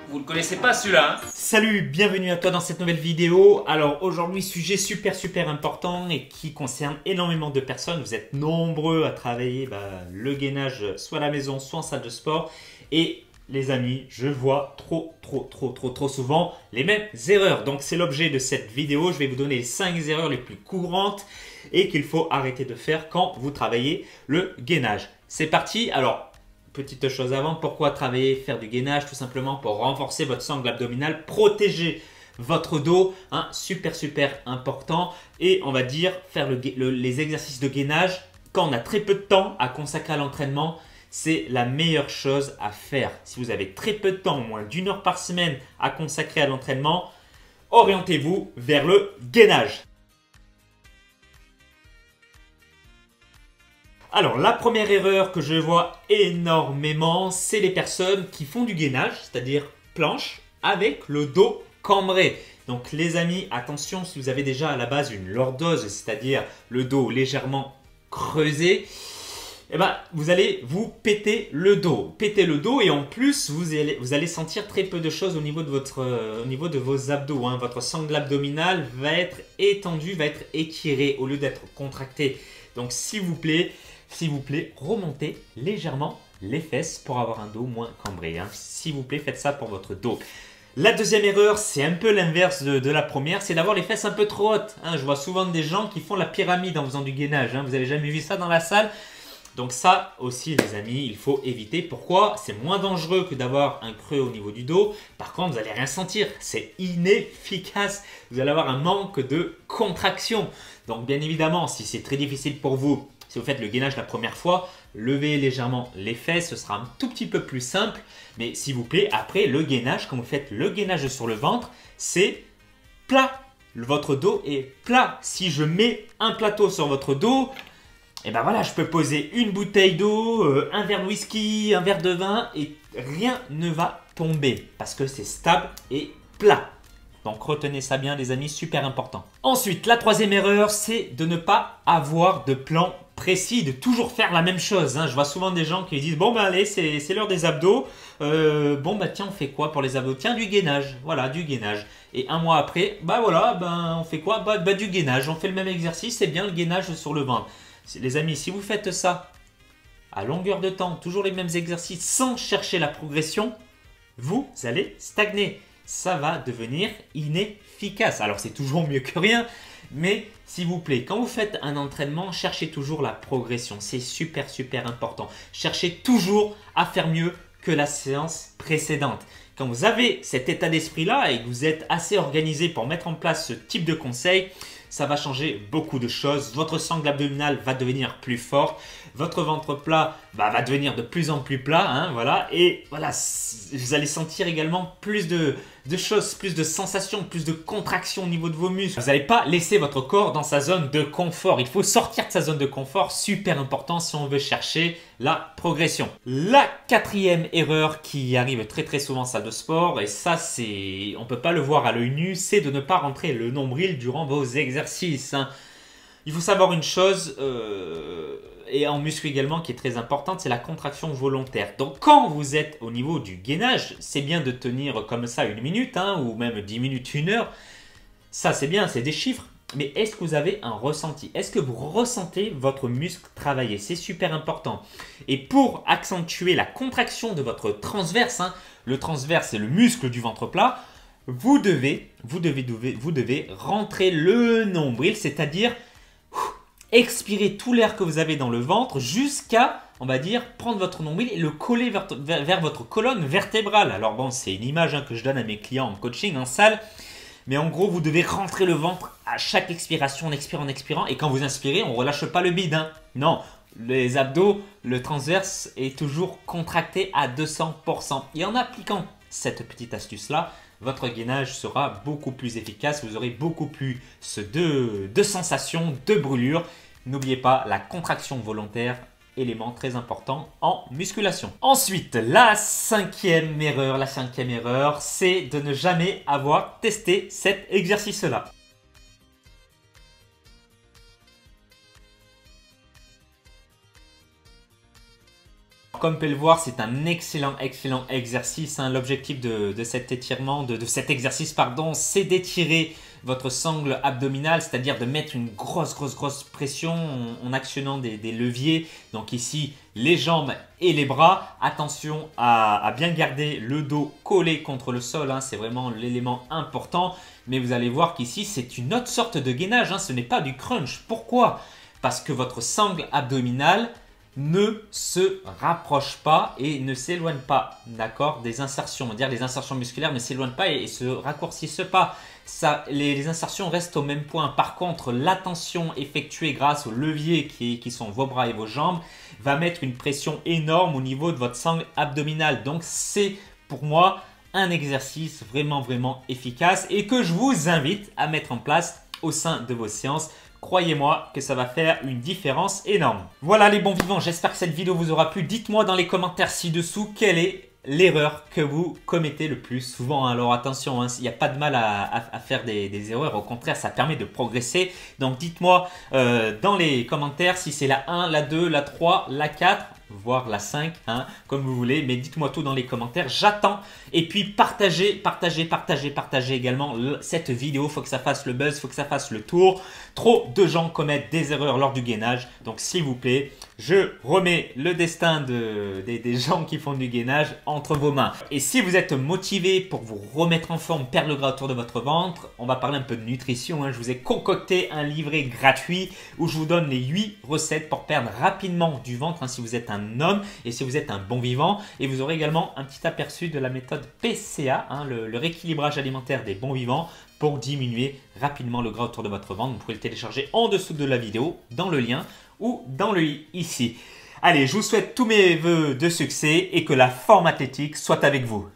Vous le connaissez pas celui-là, hein? Salut, bienvenue à toi dans cette nouvelle vidéo. Alors aujourd'hui, sujet super important et qui concerne énormément de personnes. Vous êtes nombreux à travailler le gainage soit à la maison, soit en salle de sport. Et les amis, je vois trop souvent les mêmes erreurs. Donc c'est l'objet de cette vidéo. Je vais vous donner les 5 erreurs les plus courantes et qu'il faut arrêter de faire quand vous travaillez le gainage. C'est parti. Alors, petite chose avant, pourquoi travailler, faire du gainage? Tout simplement pour renforcer votre sangle abdominale, protéger votre dos, hein, super important. Et on va dire faire les exercices de gainage quand on a très peu de temps à consacrer à l'entraînement. C'est la meilleure chose à faire. Si vous avez très peu de temps, moins d'1 heure par semaine à consacrer à l'entraînement, orientez-vous vers le gainage. Alors, la première erreur que je vois énormément, c'est les personnes qui font du gainage, c'est-à-dire planche, avec le dos cambré. Donc, les amis, attention, si vous avez déjà à la base une lordose, c'est-à-dire le dos légèrement creusé, vous allez vous péter le dos. Et en plus, vous allez sentir très peu de choses au niveau de vos abdos, hein. Votre sangle abdominale va être étendue, va être étirée au lieu d'être contractée. Donc, s'il vous plaît, remontez légèrement les fesses pour avoir un dos moins cambré, hein. S'il vous plaît, faites ça pour votre dos. La deuxième erreur, c'est un peu l'inverse de la première, c'est d'avoir les fesses un peu trop hautes, hein. Je vois souvent des gens qui font la pyramide en faisant du gainage, hein. Vous n'avez jamais vu ça dans la salle? Donc ça aussi, les amis, il faut éviter. Pourquoi? C'est moins dangereux que d'avoir un creux au niveau du dos. Par contre, vous n'allez rien sentir. C'est inefficace. Vous allez avoir un manque de contraction. Donc bien évidemment, si c'est très difficile pour vous, si vous faites le gainage la première fois, levez légèrement les fesses, ce sera un tout petit peu plus simple. Mais s'il vous plaît, après le gainage, quand vous faites le gainage sur le ventre, c'est plat. Votre dos est plat. Si je mets un plateau sur votre dos, et voilà, je peux poser une bouteille d'eau, un verre de whisky, un verre de vin et rien ne va tomber parce que c'est stable et plat. Donc retenez ça bien les amis, super important. Ensuite, la troisième erreur, c'est de ne pas avoir de plan précis, de toujours faire la même chose, hein. Je vois souvent des gens qui disent « Bon allez, c'est l'heure des abdos. Tiens, on fait quoi pour les abdos? Tiens, du gainage. Voilà, du gainage. » Et un mois après, on fait quoi? Du gainage. On fait le même exercice, c'est bien le gainage sur le ventre. Les amis, si vous faites ça à longueur de temps, toujours les mêmes exercices sans chercher la progression, vous allez stagner. Ça va devenir inefficace. Alors, c'est toujours mieux que rien, mais s'il vous plaît, quand vous faites un entraînement, cherchez toujours la progression. C'est super important. Cherchez toujours à faire mieux que la séance précédente. Quand vous avez cet état d'esprit-là et que vous êtes assez organisé pour mettre en place ce type de conseils, ça va changer beaucoup de choses. Votre sangle abdominale va devenir plus forte. Votre ventre plat va devenir de plus en plus plat, hein, voilà. Et voilà, vous allez sentir également plus de choses, plus de sensations, plus de contractions au niveau de vos muscles. Vous n'allez pas laisser votre corps dans sa zone de confort. Il faut sortir de sa zone de confort, super important si on veut chercher la progression. La quatrième erreur qui arrive très souvent en salle de sport, et ça on ne peut pas le voir à l'œil nu, c'est de ne pas rentrer le nombril durant vos exercices, hein. Il faut savoir une chose, et en muscu également, qui est très importante, c'est la contraction volontaire. Donc quand vous êtes au niveau du gainage, c'est bien de tenir comme ça 1 minute, hein, ou même 10 minutes, 1 heure. Ça c'est bien, c'est des chiffres. Mais est-ce que vous avez un ressenti? Est-ce que vous ressentez votre muscle travailler? C'est super important. Et pour accentuer la contraction de votre transverse, hein, le transverse c'est le muscle du ventre plat, vous devez rentrer le nombril, c'est-à-dire expirer tout l'air que vous avez dans le ventre jusqu'à, on va dire, prendre votre nombril et le coller vers votre colonne vertébrale. Alors bon, c'est une image, hein, que je donne à mes clients en coaching, en salle. Mais en gros, vous devez rentrer le ventre à chaque expiration, en expirant. Et quand vous inspirez, on ne relâche pas le bide, hein. Non, les abdos, le transverse est toujours contracté à 200%. Et en appliquant cette petite astuce-là, votre gainage sera beaucoup plus efficace. Vous aurez beaucoup plus de sensations, de brûlures. N'oubliez pas la contraction volontaire, élément très important en musculation. Ensuite, la cinquième erreur, c'est de ne jamais avoir testé cet exercice-là. Comme vous pouvez le voir, c'est un excellent exercice. Hein. L'objectif de cet étirement, de cet exercice, pardon, c'est d'étirer votre sangle abdominale, c'est-à-dire de mettre une grosse pression en actionnant des leviers. Donc ici, les jambes et les bras. Attention à bien garder le dos collé contre le sol, hein, c'est vraiment l'élément important. Mais vous allez voir qu'ici, c'est une autre sorte de gainage, hein, ce n'est pas du crunch. Pourquoi? Parce que votre sangle abdominale ne se rapproche pas et ne s'éloigne pas, d'accord, des insertions. On va dire les insertions musculaires ne s'éloignent pas et se raccourcissent pas. Les insertions restent au même point. Par contre, la tension effectuée grâce aux leviers qui sont vos bras et vos jambes va mettre une pression énorme au niveau de votre sangle abdominale. Donc, c'est pour moi un exercice vraiment efficace et que je vous invite à mettre en place au sein de vos séances. Croyez-moi que ça va faire une différence énorme. Voilà les bons vivants, j'espère que cette vidéo vous aura plu. Dites-moi dans les commentaires ci-dessous quelle est l'erreur que vous commettez le plus souvent. Alors attention, hein, il n'y a pas de mal à faire des erreurs. Au contraire, ça permet de progresser. Donc dites-moi dans les commentaires si c'est la 1, la 2, la 3, la 4, voire la 5, hein, comme vous voulez. Mais dites-moi tout dans les commentaires, j'attends. Et puis partagez également cette vidéo. Il faut que ça fasse le buzz, il faut que ça fasse le tour. Trop de gens commettent des erreurs lors du gainage. Donc s'il vous plaît, je remets le destin des gens qui font du gainage entre vos mains. Et si vous êtes motivé pour vous remettre en forme, perdre le gras autour de votre ventre, on va parler un peu de nutrition, hein. Je vous ai concocté un livret gratuit où je vous donne les 8 recettes pour perdre rapidement du ventre, hein, si vous êtes un homme et si vous êtes un bon vivant. Et vous aurez également un petit aperçu de la méthode PCA, hein, le rééquilibrage alimentaire des bons vivants, pour diminuer rapidement le gras autour de votre ventre. Vous pouvez le télécharger en dessous de la vidéo, dans le lien ou dans le i ici. Allez, je vous souhaite tous mes vœux de succès et que la forme athlétique soit avec vous.